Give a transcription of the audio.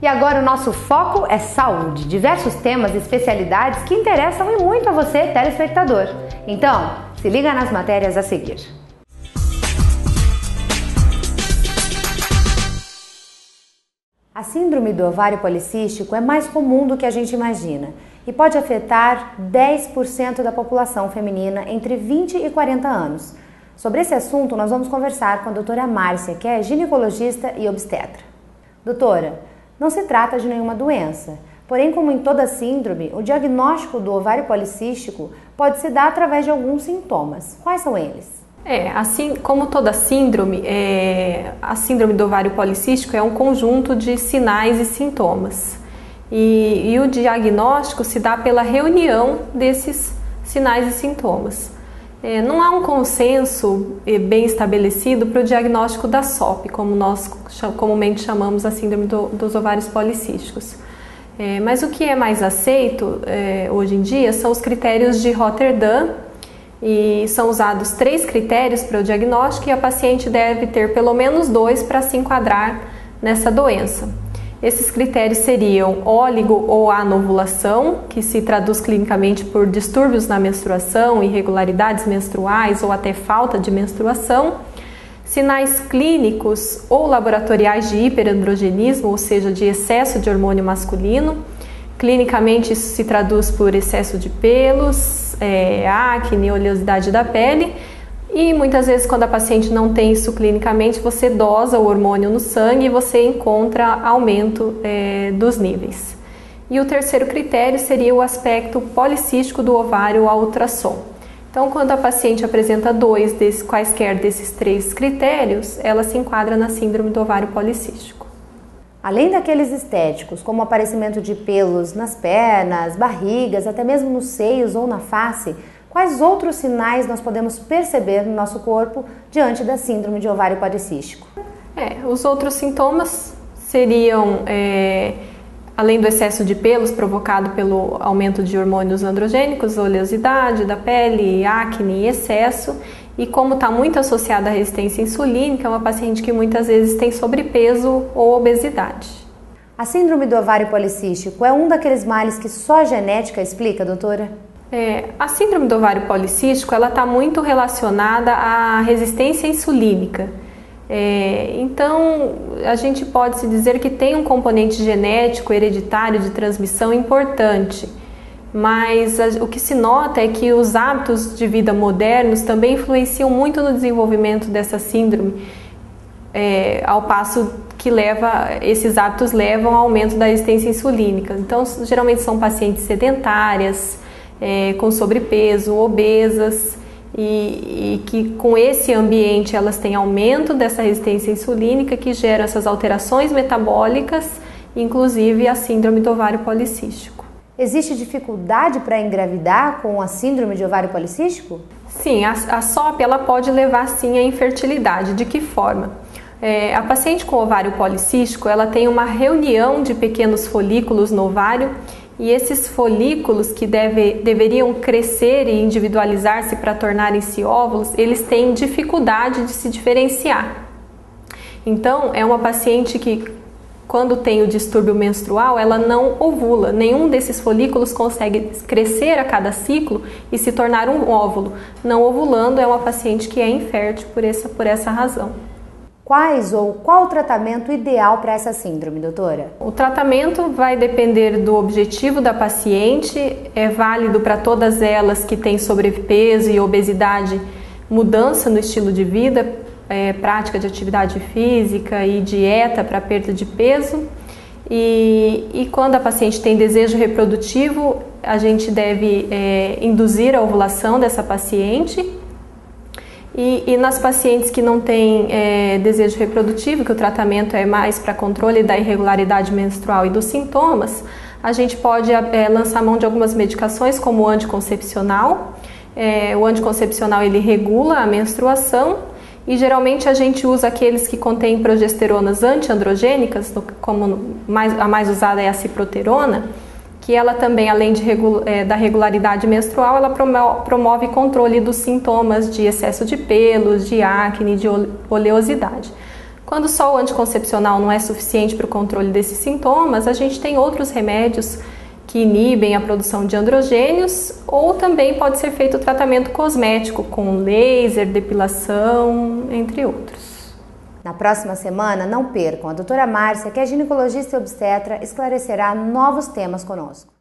E agora o nosso foco é saúde, diversos temas e especialidades que interessam e muito a você, telespectador. Então, se liga nas matérias a seguir. A síndrome do ovário policístico é mais comum do que a gente imagina e pode afetar 10% da população feminina entre 20 e 40 anos. Sobre esse assunto, nós vamos conversar com a doutora Márcia, que é ginecologista e obstetra. Doutora, não se trata de nenhuma doença, porém, como em toda síndrome, o diagnóstico do ovário policístico pode se dar através de alguns sintomas. Quais são eles? Assim como toda síndrome, a síndrome do ovário policístico é um conjunto de sinais e sintomas. E o diagnóstico se dá pela reunião desses sinais e sintomas. Não há um consenso bem estabelecido para o diagnóstico da SOP, como nós comumente chamamos a síndrome dos ovários policísticos. Mas o que é mais aceito hoje em dia são os critérios de Rotterdam, e são usados 3 critérios para o diagnóstico e a paciente deve ter pelo menos 2 para se enquadrar nessa doença. Esses critérios seriam óligo ou anovulação, que se traduz clinicamente por distúrbios na menstruação, irregularidades menstruais ou até falta de menstruação, sinais clínicos ou laboratoriais de hiperandrogenismo, ou seja, de excesso de hormônio masculino. Clinicamente isso se traduz por excesso de pelos, acne, oleosidade da pele, e muitas vezes quando a paciente não tem isso clinicamente, você dosa o hormônio no sangue e você encontra aumento dos níveis. E o terceiro critério seria o aspecto policístico do ovário ao ultrassom. Então, quando a paciente apresenta quaisquer desses 3 critérios, ela se enquadra na síndrome do ovário policístico. Além daqueles estéticos, como o aparecimento de pelos nas pernas, barrigas, até mesmo nos seios ou na face, quais outros sinais nós podemos perceber no nosso corpo diante da síndrome de ovário policístico? Os outros sintomas seriam, além do excesso de pelos provocado pelo aumento de hormônios androgênicos, oleosidade da pele, acne e excesso. E como está muito associada à resistência insulínica, é uma paciente que muitas vezes tem sobrepeso ou obesidade. A síndrome do ovário policístico é um daqueles males que só a genética explica, doutora? A síndrome do ovário policístico está muito relacionada à resistência insulínica. Então, a gente pode se dizer que tem um componente genético hereditário de transmissão importante. Mas o que se nota é que os hábitos de vida modernos também influenciam muito no desenvolvimento dessa síndrome, ao passo que esses hábitos levam ao aumento da resistência insulínica. Então, geralmente são pacientes sedentárias, com sobrepeso, obesas, e que com esse ambiente elas têm aumento dessa resistência insulínica que gera essas alterações metabólicas, inclusive a síndrome do ovário policístico. Existe dificuldade para engravidar com a síndrome de ovário policístico? Sim, a SOP ela pode levar sim à infertilidade. De que forma? A paciente com ovário policístico ela tem uma reunião de pequenos folículos no ovário e esses folículos que deveriam crescer e individualizar-se para tornarem-se óvulos, eles têm dificuldade de se diferenciar. Então, é uma paciente que quando tem o distúrbio menstrual, ela não ovula. Nenhum desses folículos consegue crescer a cada ciclo e se tornar um óvulo. Não ovulando é uma paciente que é infértil por essa razão. Qual o tratamento ideal para essa síndrome, doutora? O tratamento vai depender do objetivo da paciente. É válido para todas elas que têm sobrepeso e obesidade, mudança no estilo de vida, prática de atividade física e dieta para perda de peso. E quando a paciente tem desejo reprodutivo, a gente deve induzir a ovulação dessa paciente. E nas pacientes que não têm desejo reprodutivo, que o tratamento é mais para controle da irregularidade menstrual e dos sintomas, a gente pode lançar mão de algumas medicações, como o anticoncepcional. O anticoncepcional ele regula a menstruação. E geralmente a gente usa aqueles que contêm progesteronas antiandrogênicas, como a mais usada é a ciproterona, que ela também, além da regularidade menstrual, ela promove controle dos sintomas de excesso de pelos, de acne, de oleosidade. Quando só o anticoncepcional não é suficiente para o controle desses sintomas, a gente tem outros remédios que inibem a produção de androgênios, ou também pode ser feito o tratamento cosmético com laser, depilação, entre outros. Na próxima semana, não percam, a doutora Márcia, que é ginecologista e obstetra, esclarecerá novos temas conosco.